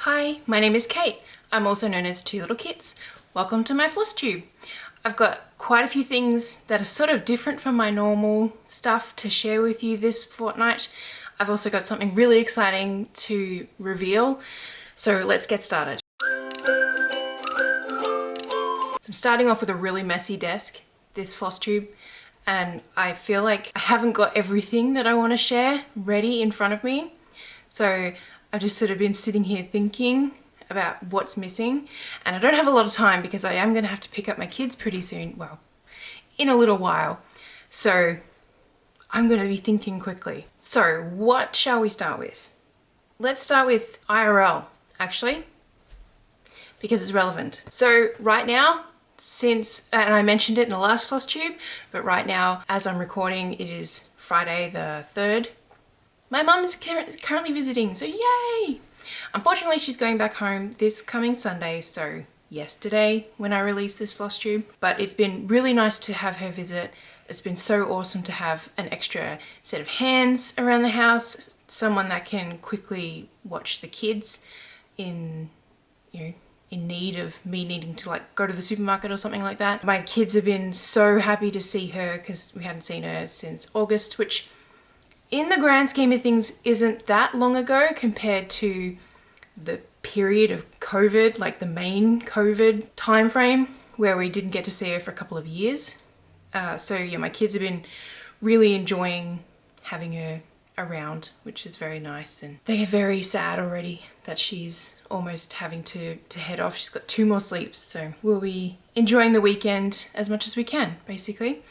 Hi, my name is Kate. I'm also known as Two Little Kits. Welcome to my FlossTube. I've got quite a few things that are sort of different from my normal stuff to share with you this fortnight. I've also got something really exciting to reveal, so let's get started. So I'm starting off with a really messy desk, this FlossTube, and I feel like I haven't got everything that I want to share ready in front of me. So I've just sort of been sitting here thinking about what's missing, and I don't have a lot of time because I am going to have to pick up my kids pretty soon, well, in a little while. So I'm going to be thinking quickly. So what shall we start with? Let's start with IRL, actually, because it's relevant. So right now, and I mentioned it in the last FlossTube, but right now, as I'm recording, it is Friday the 3rd. My mum is currently visiting, so yay! Unfortunately, she's going back home this coming Sunday, so yesterday when I released this FlossTube. But it's been really nice to have her visit. It's been so awesome to have an extra set of hands around the house, someone that can quickly watch the kids in need of me needing to like go to the supermarket or something like that. My kids have been so happy to see her because we hadn't seen her since August, which in the grand scheme of things isn't that long ago compared to the period of COVID, like the main COVID time frame where we didn't get to see her for a couple of years. So yeah, my kids have been really enjoying having her around, which is very nice, and they are very sad already that she's almost having to head off. She's got 2 more sleeps, so we'll be enjoying the weekend as much as we can, basically.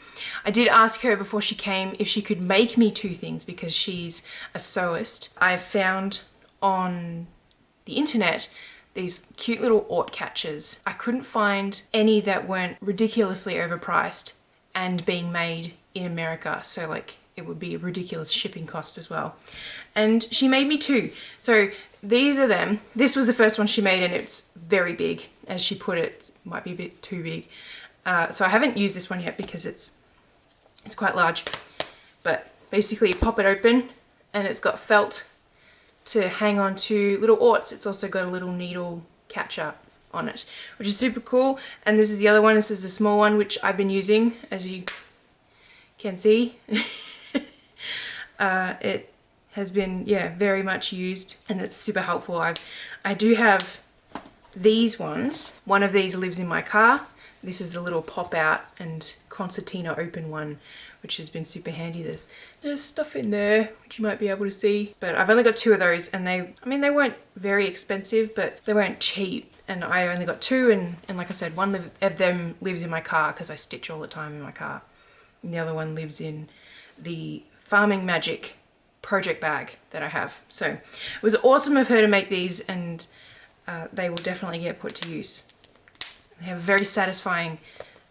I did ask her before she came if she could make me 2 things because she's a sewist. I found on the internet these cute little Aut catchers. I couldn't find any that weren't ridiculously overpriced and being made in America, so like it would be a ridiculous shipping cost as well. And she made me 2. So these are them. This was the first one she made, and it's very big. As she put it, it might be a bit too big. So I haven't used this one yet because it's quite large. But basically you pop it open and it's got felt to hang on to little Auts. It's also got a little needle catcher on it, which is super cool. And this is the other one. This is the small one, which I've been using, as you can see. It has been, yeah, very much used, and it's super helpful. I do have these ones. One of these lives in my car. This is the little pop out and concertina open one, which has been super handy. There's stuff in there which you might be able to see, but I've only got 2 of those, and they weren't very expensive, but they weren't cheap, and I only got 2, and like I said, one of them lives in my car because I stitch all the time in my car, and the other one lives in the Farming Magic project bag that I have. So it was awesome of her to make these, and they will definitely get put to use. They have a very satisfying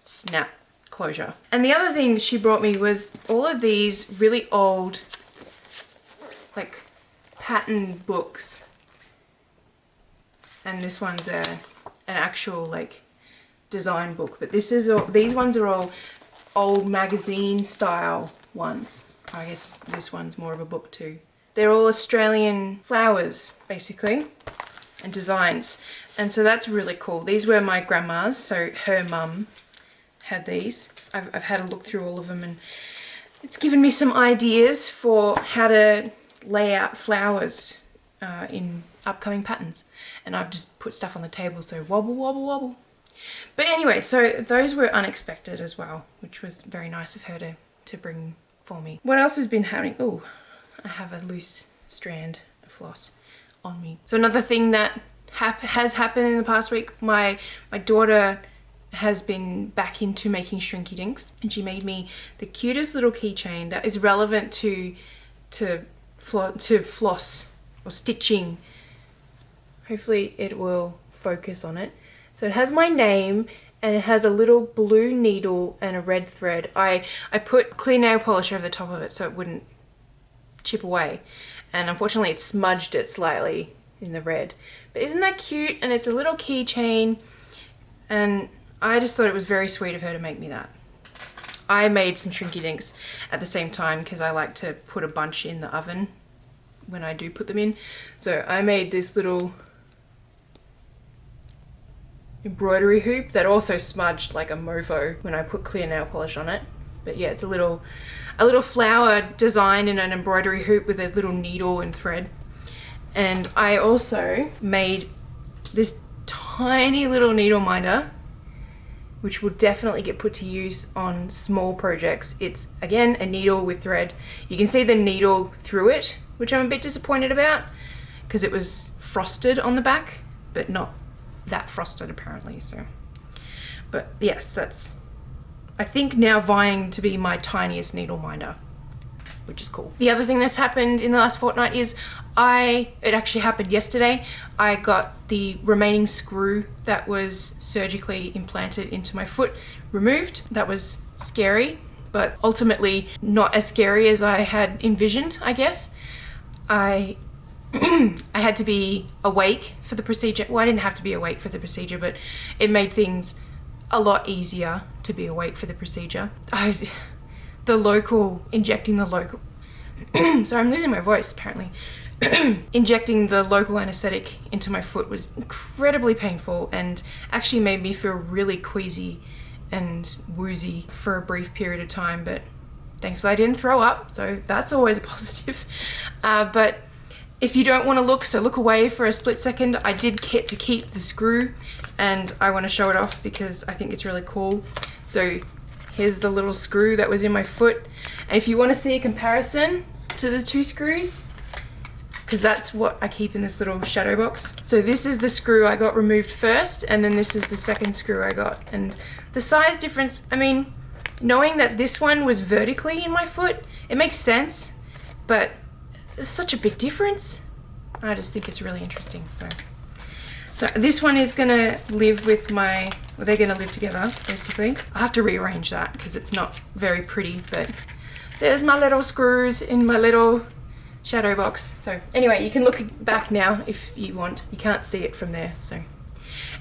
snap closure. And the other thing she brought me was all of these really old like pattern books, and this one's an actual like design book, but these ones are all old magazine style ones. I guess this one's more of a book too. They're all Australian flowers, basically, and designs. And so that's really cool. These were my grandma's, so her mum had these. I've had a look through all of them, and it's given me some ideas for how to lay out flowers in upcoming patterns. And I've just put stuff on the table, so wobble, wobble, wobble. But anyway, so those were unexpected as well, which was very nice of her to bring for me. What else has been happening? Oh, I have a loose strand of floss on me. So another thing that has happened in the past week, my daughter has been back into making shrinky dinks, and she made me the cutest little keychain that is relevant to floss or stitching. Hopefully it will focus on it. So it has my name, and it has a little blue needle and a red thread. I put clear nail polish over the top of it so it wouldn't chip away, and unfortunately it smudged it slightly in the red. But isn't that cute? And it's a little keychain, and I just thought it was very sweet of her to make me that. I made some shrinky dinks at the same time because I like to put a bunch in the oven when I do put them in. So I made this little embroidery hoop that also smudged like a mofo when I put clear nail polish on it. But yeah, it's a little flower design in an embroidery hoop with a little needle and thread. And I also made this tiny little needle minder, which will definitely get put to use on small projects. It's again a needle with thread. You can see the needle through it, which I'm a bit disappointed about because it was frosted on the back, but not that frosted apparently. So, but yes, that's, I think, now vying to be my tiniest needle minder, which is cool. The other thing that's happened in the last fortnight is it actually happened yesterday. I got the remaining screw that was surgically implanted into my foot removed. That was scary, but ultimately not as scary as I had envisioned, I guess. I had to be awake for the procedure. Well, I didn't have to be awake for the procedure, but it made things a lot easier to be awake for the procedure. Injecting the local sorry, I'm losing my voice apparently. Injecting the local anesthetic into my foot was incredibly painful and actually made me feel really queasy and woozy for a brief period of time, but thankfully I didn't throw up, so that's always a positive. But if you don't want to look away for a split second. I did get to keep the screw and I want to show it off because I think it's really cool. So here's the little screw that was in my foot. And if you want to see a comparison to the two screws, because that's what I keep in this little shadow box. So this is the screw I got removed first, and then this is the second screw I got. And the size difference, I mean, knowing that this one was vertically in my foot, it makes sense, but it's such a big difference. I just think it's really interesting. So this one is gonna live with my, well, they're gonna live together, basically. I'll have to rearrange that because it's not very pretty, but there's my little screws in my little shadow box. So anyway, you can look back now if you want. You can't see it from there, so.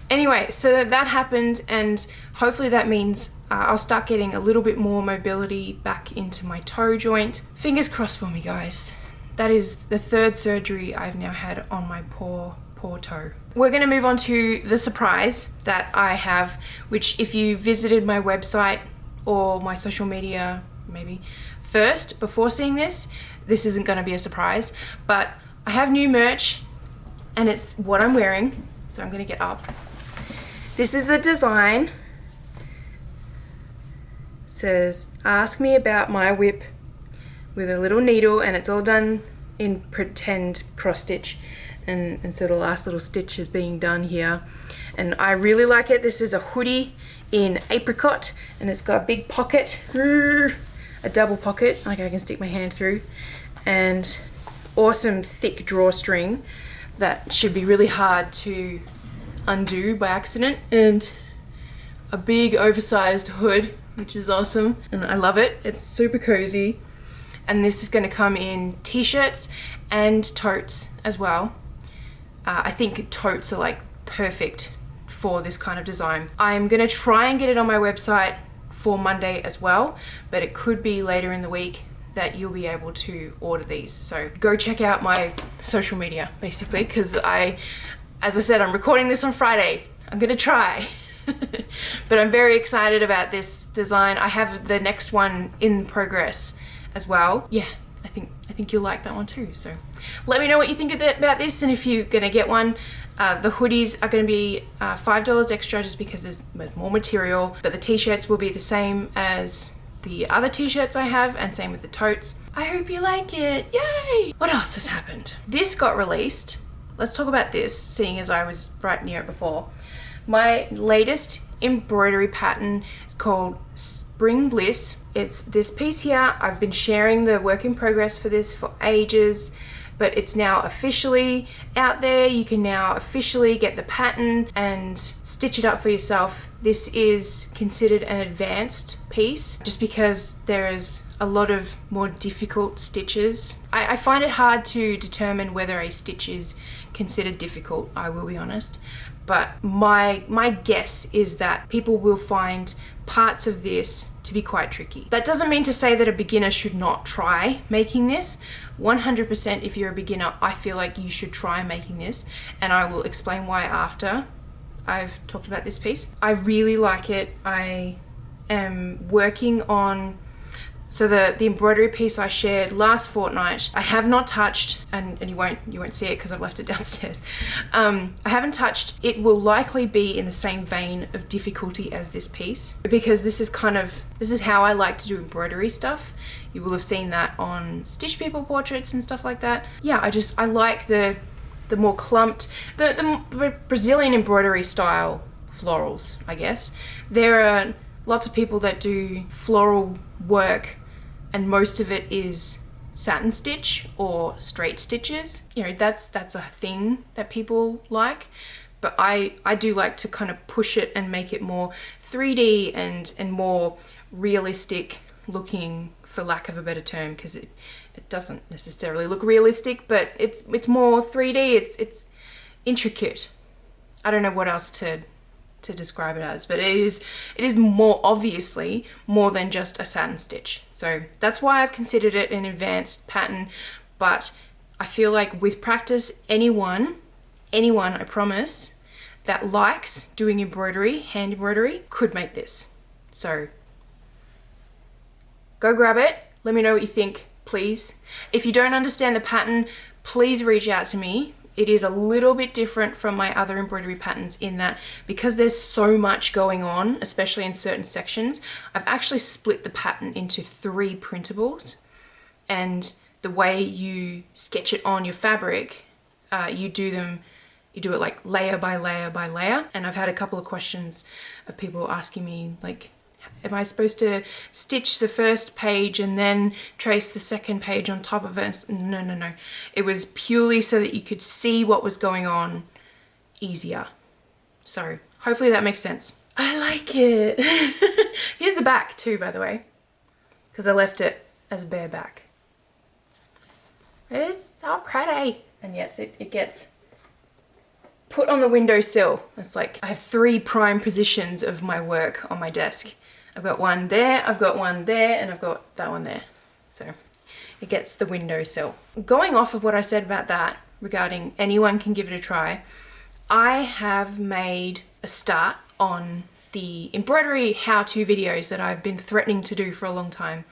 Anyway, so that happened, and hopefully that means I'll start getting a little bit more mobility back into my toe joint. Fingers crossed for me, guys. That is the third surgery I've now had on my poor toe. We're gonna move on to the surprise that I have, which if you visited my website or my social media, maybe first, before seeing this isn't gonna be a surprise, but I have new merch and it's what I'm wearing. So I'm gonna get up. This is the design. It says, ask me about my WIP, with a little needle, and it's all done in pretend cross stitch. And so the last little stitch is being done here. And I really like it. This is a hoodie in apricot, and it's got a big pocket, a double pocket, like I can stick my hand through, and awesome thick drawstring that should be really hard to undo by accident, and a big oversized hood, which is awesome, and I love it. It's super cozy. And this is going to come in t-shirts and totes as well. I think totes are like perfect for this kind of design. I'm going to try and get it on my website for Monday as well, but it could be later in the week that you'll be able to order these. So go check out my social media basically, because as I said, I'm recording this on Friday. I'm going to try. But I'm very excited about this design. I have the next one in progress as well. Yeah, I think you'll like that one too. So let me know what you think about this, and if you're gonna get one. The hoodies are gonna be $5 extra just because there's more material, but the t-shirts will be the same as the other t-shirts I have, and same with the totes. I hope you like it, yay! What else has happened? This got released. Let's talk about this, seeing as I was right near it before. My latest embroidery pattern is called Spring Bliss. It's this piece here. I've been sharing the work in progress for this for ages, but it's now officially out there. You can now officially get the pattern and stitch it up for yourself. This is considered an advanced piece just because there is a lot of more difficult stitches. I find it hard to determine whether a stitch is considered difficult, I will be honest. But my guess is that people will find parts of this to be quite tricky. That doesn't mean to say that a beginner should not try making this. 100% if you're a beginner, I feel like you should try making this, and I will explain why after I've talked about this piece. I really like it. I am working on, so the embroidery piece I shared last fortnight, I have not touched, and you won't see it because I've left it downstairs. I haven't touched. It will likely be in the same vein of difficulty as this piece, because this is how I like to do embroidery stuff. You will have seen that on Stitch People portraits and stuff like that. Yeah, I like the more clumped, the Brazilian embroidery style florals, I guess. There are lots of people that do floral work and most of it is satin stitch or straight stitches. You know, that's a thing that people like, but I do like to kind of push it and make it more 3D and more realistic looking, for lack of a better term, because it doesn't necessarily look realistic, but it's more 3D, it's intricate. I don't know what else to describe it as, but it is more obviously more than just a satin stitch. So that's why I've considered it an advanced pattern, but I feel like with practice, anyone, I promise, that likes doing embroidery, hand embroidery, could make this. So go grab it. Let me know what you think, please. If you don't understand the pattern, please reach out to me. It is a little bit different from my other embroidery patterns in that because there's so much going on, especially in certain sections, I've actually split the pattern into 3 printables, and the way you sketch it on your fabric, you do it like layer by layer by layer. And I've had a couple of questions of people asking me like, am I supposed to stitch the first page and then trace the second page on top of it? No. It was purely so that you could see what was going on easier. So hopefully that makes sense. I like it. Here's the back too, by the way, because I left it as a bare back. It's so pretty. And yes, it gets put on the windowsill. It's like I have 3 prime positions of my work on my desk. I've got one there, I've got one there, and I've got that one there. So it gets the windowsill. Going off of what I said about that, regarding anyone can give it a try, I have made a start on the embroidery how-to videos that I've been threatening to do for a long time.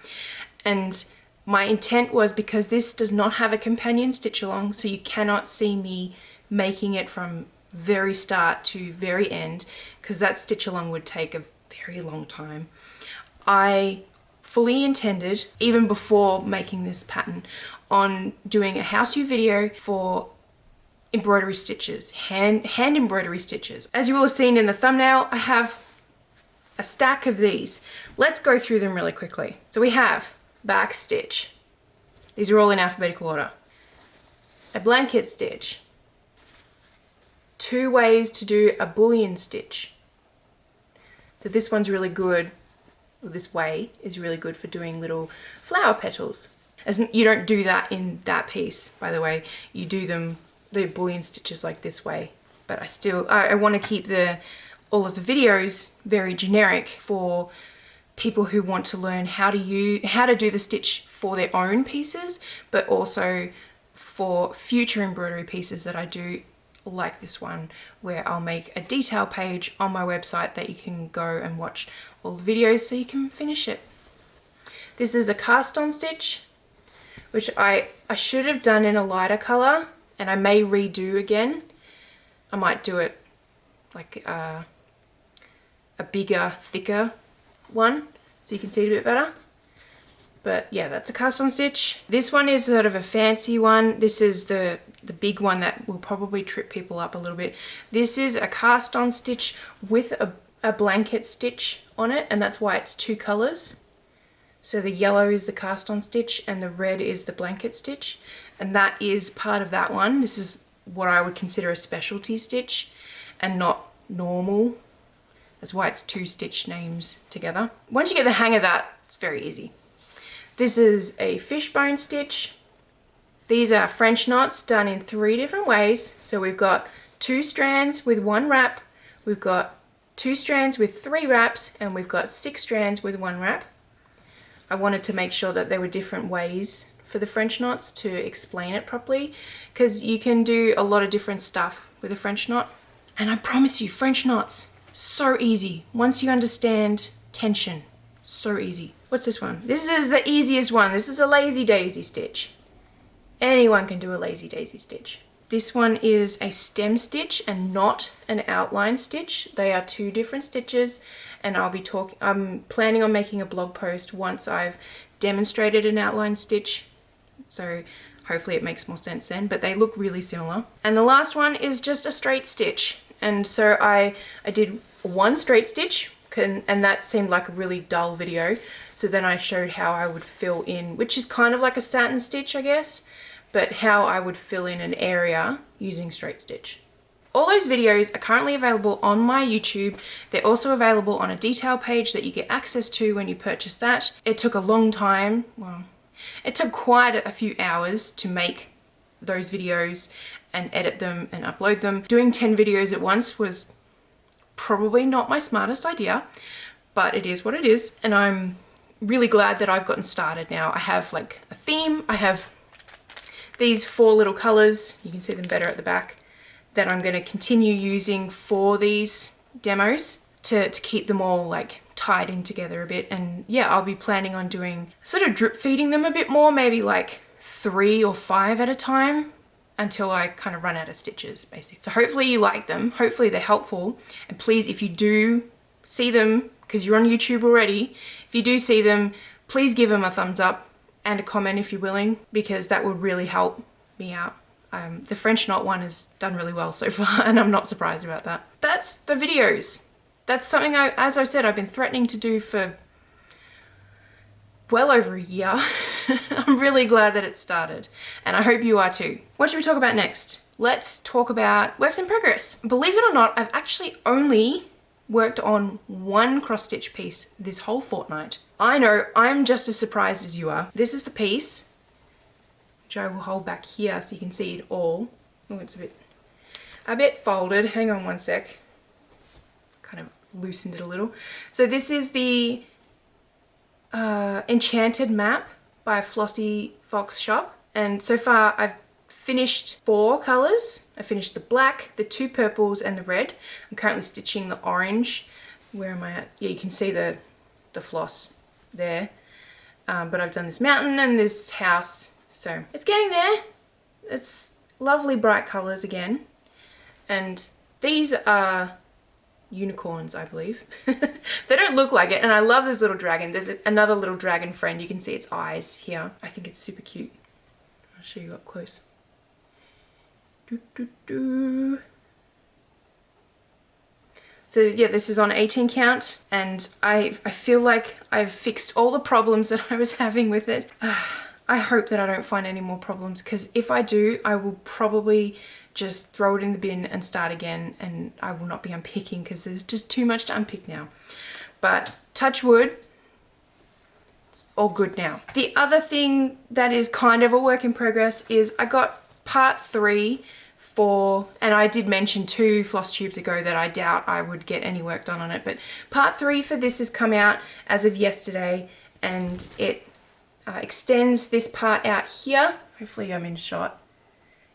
And my intent was, because this does not have a companion stitch along, so you cannot see me making it from very start to very end, because that stitch along would take a very long time. I fully intended, even before making this pattern, on doing a how-to video for embroidery stitches, hand embroidery stitches. As you will have seen in the thumbnail, I have a stack of these. Let's go through them really quickly. So we have back stitch. These are all in alphabetical order. A blanket stitch. 2 ways to do a bullion stitch. So this one's really good, or this way is really good for doing little flower petals. As you don't do that in that piece, by the way. You do the bullion stitches like this way. But I want to keep all of the videos very generic for people who want to learn how to do the stitch for their own pieces, but also for future embroidery pieces that I do, like this one, where I'll make a detail page on my website that you can go and watch all the videos so you can finish it. This is a cast on stitch, which I should have done in a lighter color, and I may redo again. I might do it like a bigger, thicker one so you can see it a bit better. But yeah, that's a cast on stitch. This one is sort of a fancy one. This is the big one that will probably trip people up a little bit. This is a cast on stitch with a blanket stitch on it, and that's why it's 2 colors. So the yellow is the cast on stitch and the red is the blanket stitch. And that is part of that one. This is what I would consider a specialty stitch and not normal. That's why it's 2 stitch names together. Once you get the hang of that, it's very easy. This is a fishbone stitch. These are French knots done in 3 different ways. So we've got 2 strands with 1 wrap, we've got 2 strands with 3 wraps, and we've got 6 strands with 1 wrap. I wanted to make sure that there were different ways for the French knots to explain it properly, because you can do a lot of different stuff with a French knot. And I promise you, French knots, so easy. Once you understand tension, so easy. What's this one? This is the easiest one. This is a lazy daisy stitch. Anyone can do a lazy daisy stitch. This one is a stem stitch and not an outline stitch. They are two different stitches, and I'm planning on making a blog post once I've demonstrated an outline stitch. So hopefully it makes more sense then, but they look really similar. And the last one is just a straight stitch. And so I did one straight stitch, and that seemed like a really dull video. So then I showed how I would fill in, which is kind of like a satin stitch, I guess, but how I would fill in an area using straight stitch. All those videos are currently available on my YouTube. They're also available on a detail page that you get access to when you purchase that. It took a long time. Well, it took quite a few hours to make those videos and edit them and upload them. Doing 10 videos at once was probably not my smartest idea, but it is what it is. And I'm really glad that I've gotten started now. I have like a theme. I have these 4 little colors, you can see them better at the back, that I'm going to continue using for these demos to keep them all like tied in together a bit. And yeah, I'll be planning on doing sort of drip feeding them a bit more, maybe like 3 or 5 at a time until I kind of run out of stitches, basically. So hopefully you like them, hopefully they're helpful, and please, if you do see them, because you're on YouTube already, if you do see them, please give them a thumbs up and a comment if you're willing, because that would really help me out. The French knot one has done really well so far, and I'm not surprised about that. That's the videos. That's something as I said, I've been threatening to do for well over a year. I'm really glad that it started, and I hope you are too. What should we talk about next? Let's talk about works in progress. Believe it or not, I've actually only worked on one cross stitch piece this whole fortnight. I know, I'm just as surprised as you are. This is the piece, which I will hold back here so you can see it all. Oh, it's a bit folded. Hang on one sec. Kind of loosened it a little. So this is the Enchanted Map by Flossie Fox Shop. And so far I've finished 4 colors. I finished the black, the 2 purples, and the red. I'm currently stitching the orange. Where am I at? Yeah, you can see the floss there. But I've done this mountain and this house. So it's getting there. It's lovely bright colors again. And these are unicorns, I believe. They don't look like it, and I love this little dragon. There's another little dragon friend. You can see its eyes here. I think it's super cute. I'll show you up close. So yeah, this is on 18 count, and I feel like I've fixed all the problems that I was having with it. I hope that I don't find any more problems, because if I do, I will probably just throw it in the bin and start again, and I will not be unpicking because there's just too much to unpick now. But touch wood, it's all good now. The other thing that is kind of a work in progress is I got part 3 for, and I did mention 2 floss tubes ago that I doubt I would get any work done on it, but part 3 for this has come out as of yesterday, and it extends this part out here. Hopefully I'm in shot.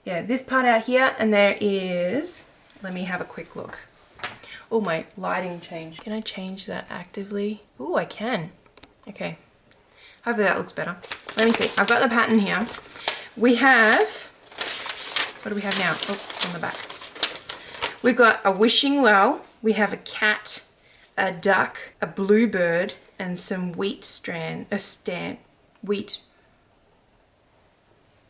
Yeah, this part out here, and there is, let me have a quick look. Oh, my lighting changed. Can I change that actively? Oh, I can. Okay. Hopefully that looks better. Let me see. I've got the pattern here. We have, what do we have now? Oh, it's on the back. We've got a wishing well. We have a cat, a duck, a bluebird, and some wheat wheat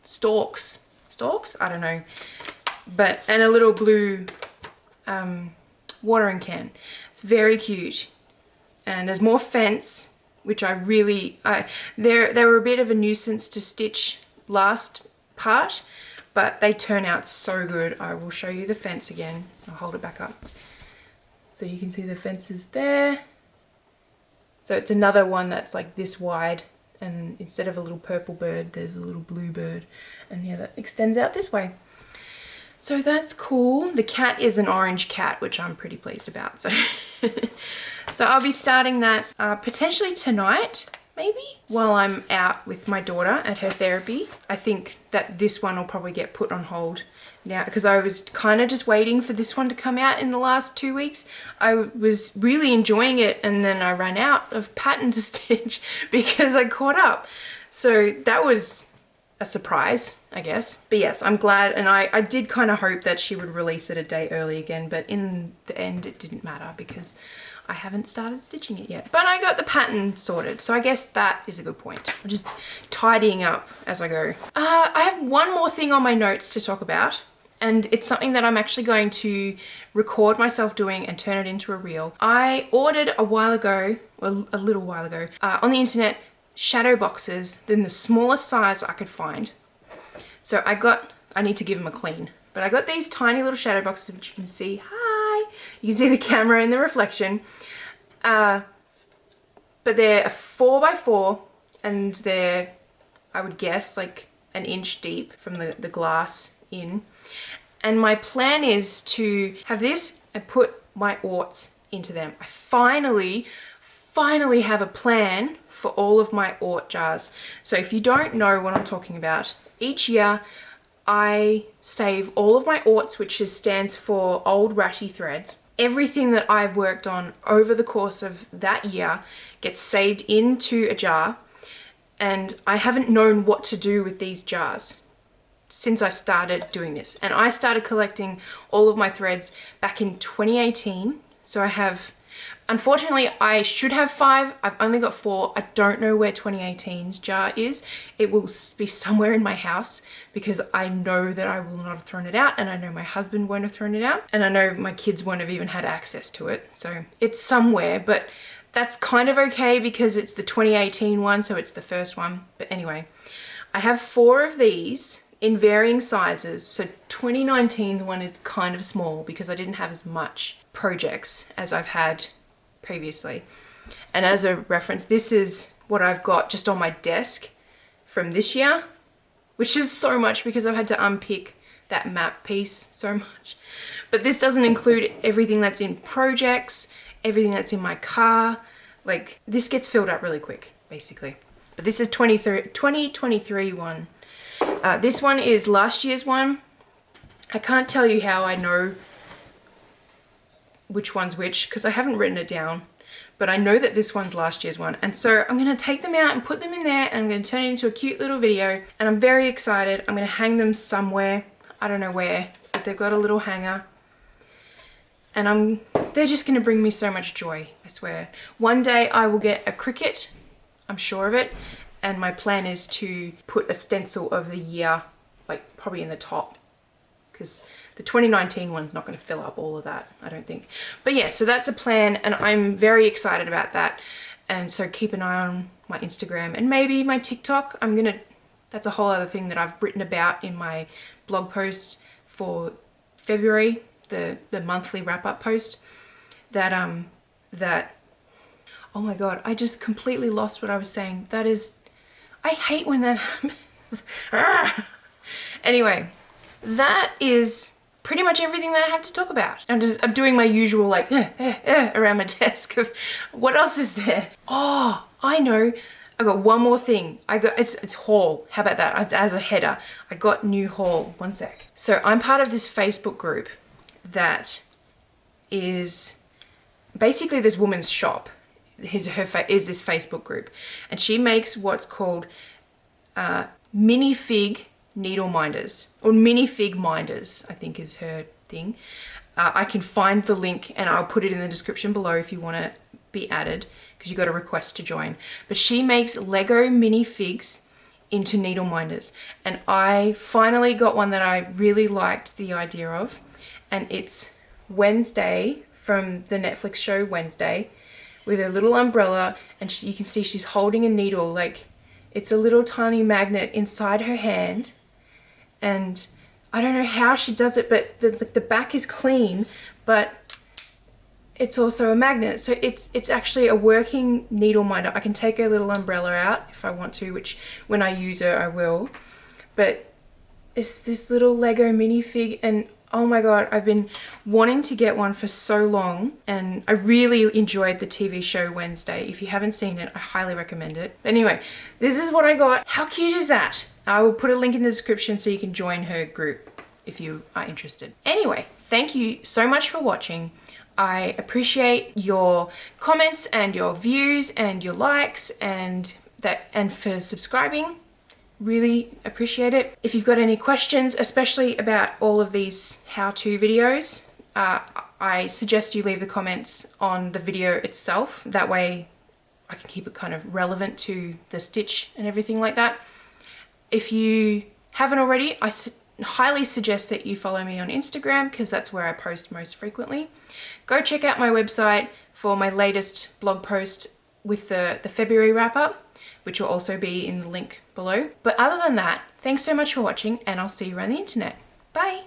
stalks. Stalks? I don't know. But, and a little blue watering can. It's very cute. And there's more fence, which I really, they were a bit of a nuisance to stitch last part, but they turn out so good. I will show you the fence again. I'll hold it back up. So you can see the fences there. So it's another one that's like this wide, and instead of a little purple bird, there's a little blue bird. And yeah, that extends out this way. So that's cool. The cat is an orange cat, which I'm pretty pleased about. So, so I'll be starting that potentially tonight. maybe, while I'm out with my daughter at her therapy. I think that this one will probably get put on hold now because I was kind of just waiting for this one to come out in the last 2 weeks. I was really enjoying it and then I ran out of pattern to stitch because I caught up. So that was a surprise, I guess. But yes, I'm glad, and I did kind of hope that she would release it a day early again, but in the end it didn't matter because I haven't started stitching it yet. But I got the pattern sorted, so I guess that is a good point. I'm just tidying up as I go. I have one more thing on my notes to talk about, and it's something that I'm actually going to record myself doing and turn it into a reel. I ordered a while ago, well, a little while ago, on the internet, shadow boxes in the smallest size I could find. So I need to give them a clean, but I got these tiny little shadow boxes, which you can see. Hi! You can see the camera in the reflection. But they're a 4x4 and they're, I would guess, like an inch deep from the glass in. And my plan is to have this and put my orts into them. I finally have a plan for all of my ort jars. So if you don't know what I'm talking about, each year I save all of my orts, which stands for old ratty threads. Everything that I've worked on over the course of that year gets saved into a jar, and I haven't known what to do with these jars since I started doing this. And I started collecting all of my threads back in 2018. So I have, unfortunately, I should have 5. I've only got 4. I don't know where 2018's jar is. It will be somewhere in my house because I know that I will not have thrown it out, and I know my husband won't have thrown it out, and I know my kids won't have even had access to it. So it's somewhere, but that's kind of okay because it's the 2018 one, so it's the first one. But anyway, I have 4 of these in varying sizes. So 2019's one is kind of small because I didn't have as much projects as I've had previously. And as a reference, this is what I've got just on my desk from this year, which is so much because I've had to unpick that map piece so much. But this doesn't include everything that's in projects, everything that's in my car. Like, this gets filled up really quick, basically. But this is 2023 one. This one is last year's one. I can't tell you how I know which one's which because I haven't written it down, but I know that this one's last year's one. And so I'm going to take them out and put them in there, and I'm going to turn it into a cute little video, and I'm very excited. I'm going to hang them somewhere. I don't know where, but they've got a little hanger, and they're just going to bring me so much joy, I swear. One day I will get a Cricut, I'm sure of it, and my plan is to put a stencil of the year, like probably in the top, because the 2019 one's not going to fill up all of that, I don't think. But yeah, so that's a plan, and I'm very excited about that. And so keep an eye on my Instagram and maybe my TikTok. That's a whole other thing that I've written about in my blog post for February, the monthly wrap-up post. That oh my god, I just completely lost what I was saying. I hate when that happens. Anyway, that is pretty much everything that I have to talk about. I'm doing my usual like around my desk of what else is there. Oh, I know. I got one more thing. It's haul. How about that? As a header, I got new haul. One sec. So I'm part of this Facebook group that is basically this woman's shop. Is this Facebook group, and she makes what's called Minifig needle minders, or Minifig Minders, I think is her thing. I can find the link and I'll put it in the description below if you want to be added, because you got a request to join. But she makes Lego minifigs into needle minders, and I finally got one that I really liked the idea of, and it's Wednesday from the Netflix show Wednesday, with a little umbrella, and you can see she's holding a needle, like it's a little tiny magnet inside her hand. And I don't know how she does it, but the back is clean, but it's also a magnet. So it's actually a working needle minder. I can take her little umbrella out if I want to, which when I use her, I will. But it's this little Lego minifig, and Oh my god, I've been wanting to get one for so long, and I really enjoyed the TV show Wednesday. If you haven't seen it, I highly recommend it. But anyway, this is what I got. How cute is that? I will put a link in the description so you can join her group if you are interested. Anyway, thank you so much for watching. I appreciate your comments and your views and your likes and for subscribing. Really appreciate it. If you've got any questions, especially about all of these how-to videos, I suggest you leave the comments on the video itself. That way I can keep it kind of relevant to the stitch and everything like that. If you haven't already, I highly suggest that you follow me on Instagram because that's where I post most frequently. Go check out my website for my latest blog post with the February wrap-up, which will also be in the link below. But other than that, thanks so much for watching, and I'll see you around the internet. Bye!